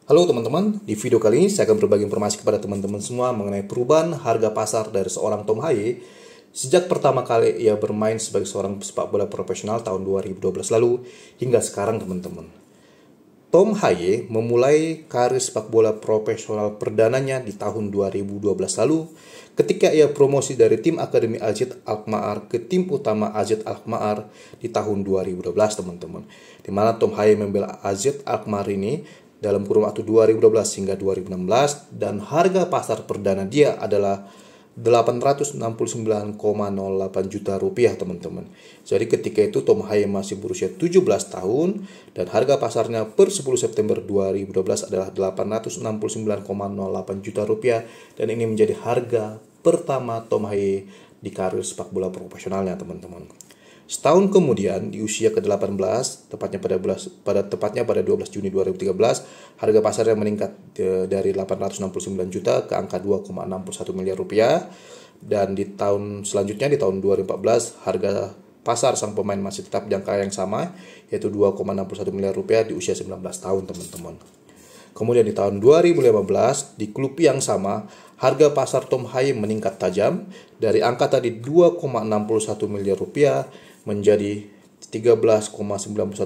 Halo teman-teman, di video kali ini saya akan berbagi informasi kepada teman-teman semua mengenai perubahan harga pasar dari seorang Tom Haye sejak pertama kali ia bermain sebagai seorang pesepak bola profesional tahun 2012 lalu hingga sekarang teman-teman. Tom Haye memulai karir sepak bola profesional perdananya di tahun 2012 lalu ketika ia promosi dari tim Akademi AZ Alkmaar ke tim utama AZ Alkmaar di tahun 2012 teman-teman. Di mana Tom Haye membela AZ Alkmaar ini dalam kurun waktu 2012 hingga 2016 dan harga pasar perdana dia adalah 869,08 juta rupiah teman-teman. Jadi ketika itu Tom Haye masih berusia 17 tahun dan harga pasarnya per 10 September 2012 adalah 869,08 juta rupiah dan ini menjadi harga pertama Tom Haye di karir sepak bola profesionalnya teman-teman. Setahun kemudian di usia ke-18, tepatnya pada 12 Juni 2013, harga pasarnya meningkat dari 869 juta ke angka 2,61 miliar rupiah. Dan di tahun selanjutnya, di tahun 2014, harga pasar sang pemain masih tetap di angka yang sama, yaitu 2,61 miliar rupiah di usia 19 tahun, teman-teman. Kemudian di tahun 2015, di klub yang sama, harga pasar Tom Haye meningkat tajam dari angka tadi 2,61 miliar rupiah menjadi 13,91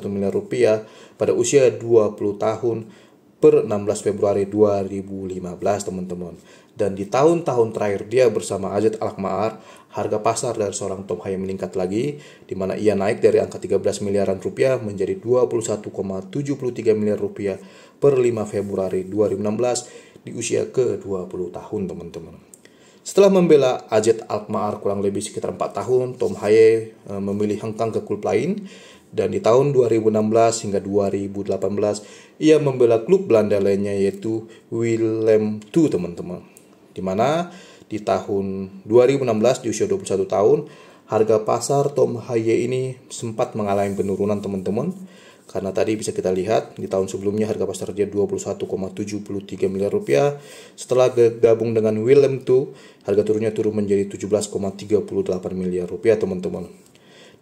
miliar rupiah pada usia 20 tahun per 16 Februari 2015 teman-teman. Dan di tahun-tahun terakhir dia bersama AZ Alkmaar, harga pasar dari seorang Tom Haye meningkat lagi, di mana ia naik dari angka 13 miliaran rupiah menjadi 21,73 miliar rupiah per 5 Februari 2016 di usia ke-20 tahun teman-teman. Setelah membela AZ Alkmaar kurang lebih sekitar 4 tahun, Tom Haye memilih hengkang ke klub lain dan di tahun 2016 hingga 2018 ia membela klub Belanda lainnya yaitu Willem II teman-teman. Di mana di tahun 2016 di usia 21 tahun harga pasar Tom Haye ini sempat mengalami penurunan teman-teman. Karena tadi bisa kita lihat di tahun sebelumnya harga pasar dia 21,73 miliar rupiah. Setelah gabung dengan Willem II, harga turun menjadi 17,38 miliar rupiah teman-teman.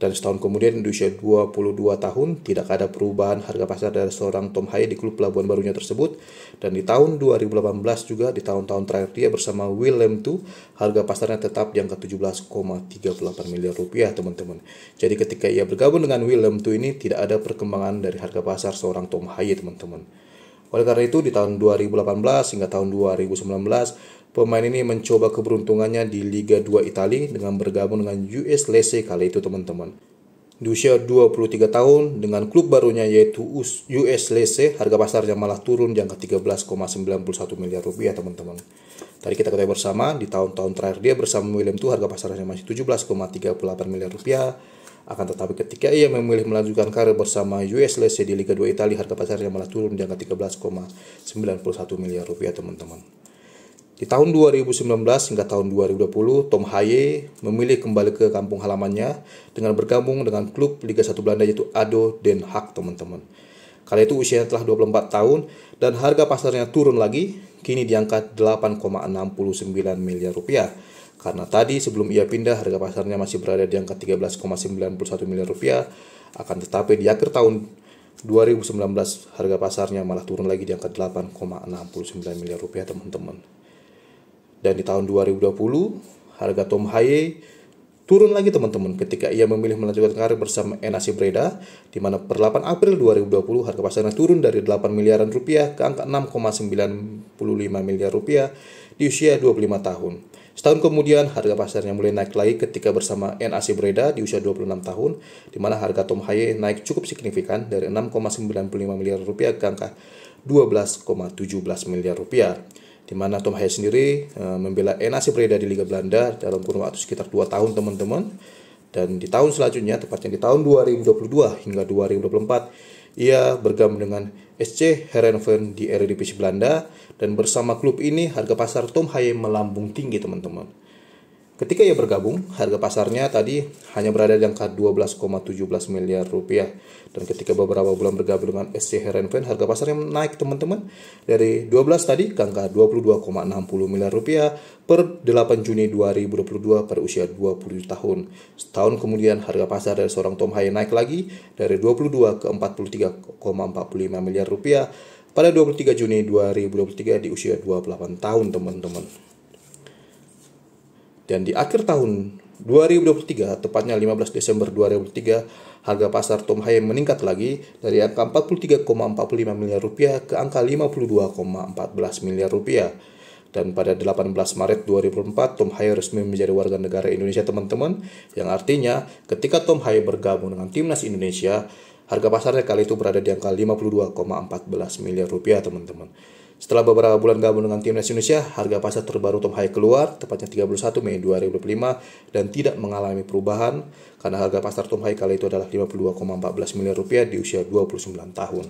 Dan setahun kemudian di usia 22 tahun tidak ada perubahan harga pasar dari seorang Tom Haye di klub pelabuhan barunya tersebut. Dan di tahun 2018 juga di tahun-tahun terakhir dia bersama Willem II, harga pasarnya tetap di angka 17,38 miliar rupiah teman-teman. Jadi ketika ia bergabung dengan Willem II ini tidak ada perkembangan dari harga pasar seorang Tom Haye teman-teman. Oleh karena itu di tahun 2018 hingga tahun 2019 pemain ini mencoba keberuntungannya di Liga 2 Italia dengan bergabung dengan US Lecce kali itu teman-teman. Di usia 23 tahun dengan klub barunya yaitu US Lecce, harga pasarnya malah turun di angka 13,91 miliar rupiah teman-teman. Tadi kita ketahui bersama di tahun-tahun terakhir dia bersama Willem II harga pasarnya masih 17,38 miliar rupiah. Akan tetapi ketika ia memilih melanjutkan karir bersama US Lecce di Liga 2 Italia, harga pasarnya malah turun di angka 13,91 miliar rupiah teman-teman. Di tahun 2019 hingga tahun 2020, Tom Haye memilih kembali ke kampung halamannya dengan bergabung dengan klub Liga 1 Belanda yaitu ADO Den Haag teman-teman. Kali itu usianya telah 24 tahun dan harga pasarnya turun lagi, kini di angka 8,69 miliar rupiah. Karena tadi sebelum ia pindah harga pasarnya masih berada di angka 13,91 miliar rupiah, akan tetapi di akhir tahun 2019 harga pasarnya malah turun lagi di angka 8,69 miliar rupiah teman-teman. Dan di tahun 2020 harga Tom Haye turun lagi teman-teman ketika ia memilih melanjutkan karir bersama NAC Breda, di mana per 8 April 2020 harga pasarnya turun dari 8 miliaran rupiah ke angka 6,95 miliar rupiah di usia 25 tahun. Setahun kemudian harga pasarnya mulai naik lagi ketika bersama NAC Breda di usia 26 tahun, di mana harga Tom Haye naik cukup signifikan dari 6,95 miliar rupiah ke angka 12,17 miliar rupiah. Di mana Tom Haye sendiri membela NAC Breda di Liga Belanda dalam kurun waktu sekitar 2 tahun teman-teman. Dan di tahun selanjutnya, tepatnya di tahun 2022 hingga 2024, ia bergabung dengan SC Heerenveen di Eredivisie Belanda dan bersama klub ini harga pasar Tom Haye melambung tinggi teman-teman. Ketika ia bergabung, harga pasarnya tadi hanya berada di angka 12,17 miliar rupiah. Dan ketika beberapa bulan bergabung dengan SC Heerenveen, harga pasarnya naik teman-teman dari 12 tadi ke angka 22,60 miliar rupiah per 8 Juni 2022 pada usia 20 tahun. Setahun kemudian harga pasar dari seorang Tom Haye naik lagi dari 22 ke 43,45 miliar rupiah pada 23 Juni 2023 di usia 28 tahun teman-teman. Dan di akhir tahun 2023, tepatnya 15 Desember 2023, harga pasar Tom Haier meningkat lagi dari angka 43,45 miliar rupiah ke angka 52,14 miliar rupiah. Dan pada 18 Maret 2004, Tom Haier resmi menjadi warga negara Indonesia teman-teman, yang artinya ketika Tom Haier bergabung dengan Timnas Indonesia, harga pasarnya kali itu berada di angka 52,14 miliar rupiah teman-teman. Setelah beberapa bulan gabung dengan Timnas Indonesia, harga pasar terbaru Tom Haier keluar, tepatnya 31 Mei 2025, dan tidak mengalami perubahan, karena harga pasar Tom Haier kali itu adalah 52,14 miliar rupiah di usia 29 tahun.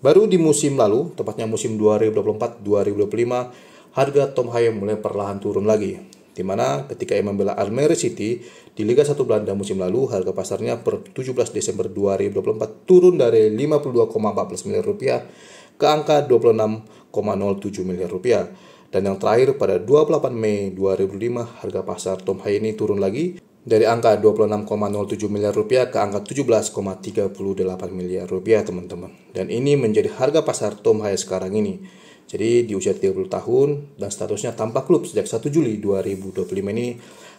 Baru di musim lalu, tepatnya musim 2024-2025, harga Tom Haier mulai perlahan turun lagi. Di mana ketika ia membela Almere City di Liga 1 Belanda musim lalu, harga pasarnya per 17 Desember 2024 turun dari 52,14 miliar rupiah ke angka 26,07 miliar rupiah. Dan yang terakhir pada 28 Mei 2005, harga pasar Tom Haier ini turun lagi dari angka 26,07 miliar rupiah ke angka 17,38 miliar rupiah teman-teman. Dan ini menjadi harga pasar Tom Haier sekarang ini. Jadi di usia 30 tahun dan statusnya tanpa klub sejak 1 Juli 2025 ini,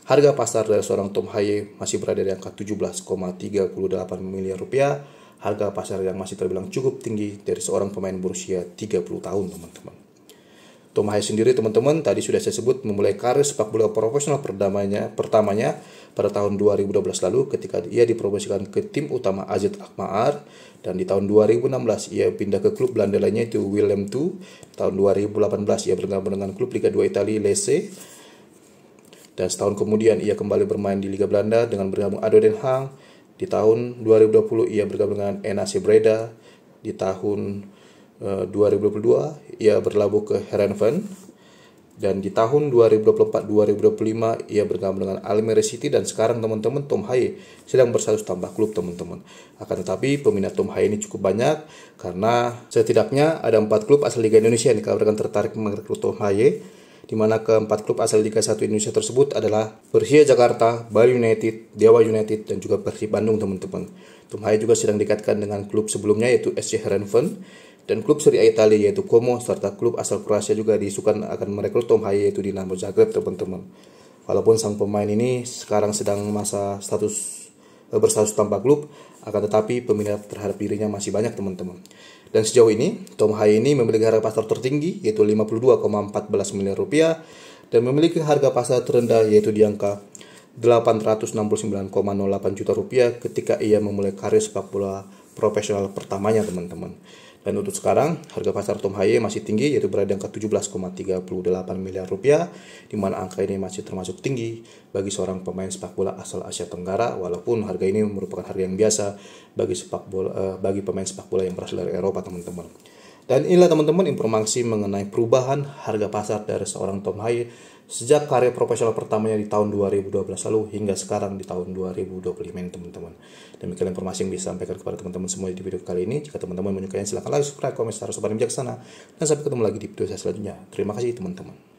harga pasar dari seorang Tom Haier masih berada di angka 17,38 miliar rupiah. Harga pasar yang masih terbilang cukup tinggi dari seorang pemain berusia 30 tahun teman-teman. Tom Haier sendiri teman-teman tadi sudah saya sebut memulai karir sepak bola profesional pertamanya pada tahun 2012 lalu ketika ia dipromosikan ke tim utama AZ Alkmaar, dan di tahun 2016 ia pindah ke klub Belanda lainnya itu Willem II. Tahun 2018 ia bergabung dengan klub Liga 2 Italia Lecce, dan setahun kemudian ia kembali bermain di Liga Belanda dengan bergabung ADO Den Haag. Di tahun 2020 ia bergabung dengan NAC Breda. Di tahun 2022 ia berlabuh ke Heerenveen, dan di tahun 2024-2025 ia bergabung dengan Almere City, dan sekarang teman-teman Tom Haier sedang berstatus tanpa klub teman-teman. Akan tetapi peminat Tom Haier ini cukup banyak karena setidaknya ada 4 klub asal Liga Indonesia yang dikabarkan tertarik merekrut Tom Haier, di mana keempat klub asal Liga 1 Indonesia tersebut adalah Persija Jakarta, Bali United, Dewa United, dan juga Persib Bandung teman-teman. Tom Haier juga sedang dikaitkan dengan klub sebelumnya yaitu SC Heerenveen, dan klub Serie A Italia yaitu Como, serta klub asal Kroasia juga diisukan akan merekrut Tom Haier yaitu Dinamo Zagreb teman-teman. Walaupun sang pemain ini sekarang sedang masa berstatus tanpa klub, akan tetapi peminat terhadap dirinya masih banyak teman-teman. Dan sejauh ini Tom Haier ini memiliki harga pasar tertinggi yaitu 52,14 miliar rupiah, dan memiliki harga pasar terendah yaitu di angka 869,08 juta rupiah ketika ia memulai karir sepak bola profesional pertamanya teman-teman. Dan untuk sekarang, harga pasar Tom Haier masih tinggi yaitu berada di angka 17,38 miliar rupiah, di mana angka ini masih termasuk tinggi bagi seorang pemain sepak bola asal Asia Tenggara, walaupun harga ini merupakan harga yang biasa bagi pemain sepak bola yang berasal dari Eropa teman-teman. Dan inilah teman-teman informasi mengenai perubahan harga pasar dari seorang Tom Haier sejak karir profesional pertamanya di tahun 2012 lalu hingga sekarang di tahun 2025 ini teman-teman. Demikian informasi yang bisa sampaikan kepada teman-teman semua di video kali ini. Jika teman-teman menyukainya silahkan like, subscribe, komen, share, sobat bijaksana, dan sampai ketemu lagi di video saya selanjutnya. Terima kasih teman-teman.